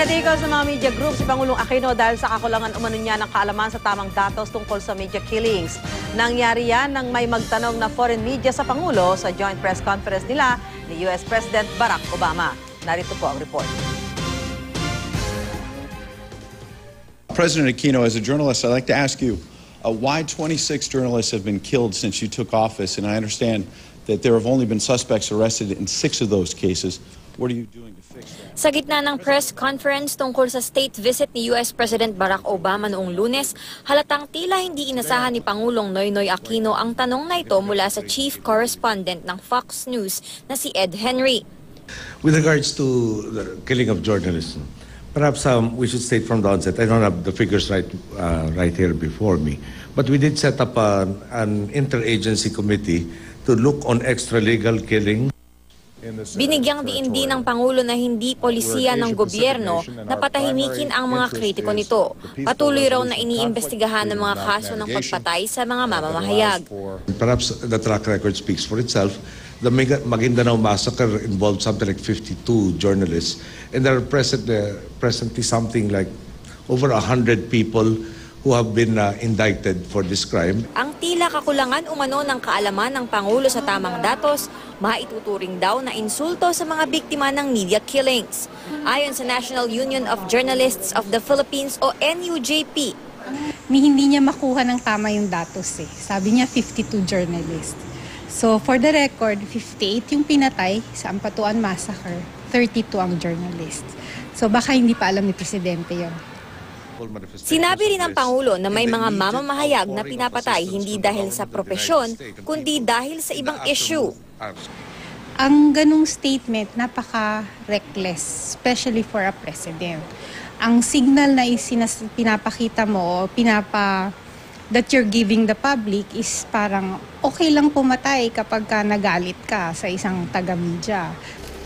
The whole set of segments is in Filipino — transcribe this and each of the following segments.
Natigaw sa mga media group si Pangulong Aquino dahil sa kakulangan umano niya ng kaalaman sa tamang datos tungkol sa media killings. Nangyari yan nang may magtanong na foreign media sa Pangulo sa joint press conference nila ni US President Barack Obama. Narito po ang report. President Aquino, as a journalist, I'd like to ask you why 26 journalists have been killed since you took office, and I understand that there have only been suspects arrested in 6 of those cases. What are you doing to fix that? Sa gitna ng press conference tungkol sa state visit ni US President Barack Obama noong Lunes, halatang tila hindi inasahan ni Pangulong Noynoy Aquino ang tanong na ito mula sa chief correspondent ng Fox News na si Ed Henry. With regards to the killing of journalists, perhaps we should state from the onset, I don't have the figures right here before me, but we did set up an interagency committee to look on extralegal killing. Binigyang diin din ng Pangulo na hindi polisiya ng gobyerno na patahimikin ang mga kritiko nito. Patuloy raw na iniimbestigahan ng mga kaso ng pagpatay sa mga mamamahayag. Perhaps the track record speaks for itself. The Maguindanao massacre involved something like 52 journalists, and there are presently something like over 100 people who have been indicted for this crime. Ang tila kakulangan umano ng kaalaman ng Pangulo sa tamang datos, maituturing daw na insulto sa mga biktima ng media killings. Ayon sa National Union of Journalists of the Philippines o NUJP, hindi niya makuha ng tama yung datos eh. Sabi niya 52 journalists. So for the record, 58 yung pinatay sa Ampatuan Massacre, 32 ang journalists. So baka hindi pa alam ni Presidente yun. Sinabi rin ng Pangulo na may mga mamamahayag na pinapatay hindi dahil sa propesyon, kundi dahil sa ibang issue. Ang ganung statement, napaka-reckless, especially for a president. Ang signal na pinapakita mo, that you're giving the public is parang okay lang pumatay kapag nagalit ka sa isang taga-media.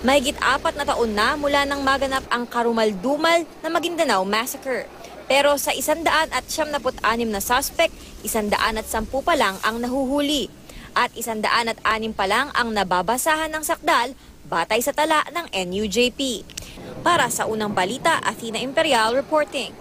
Mahigit 4 na taon na mula nang maganap ang karumal-dumal na Maguindanao Massacre. Pero sa 176 na suspect, 110 pa lang ang nahuhuli. At 106 pa lang ang nababasahan ng sakdal batay sa tala ng NUJP. Para sa Unang Balita, Athena Imperial reporting.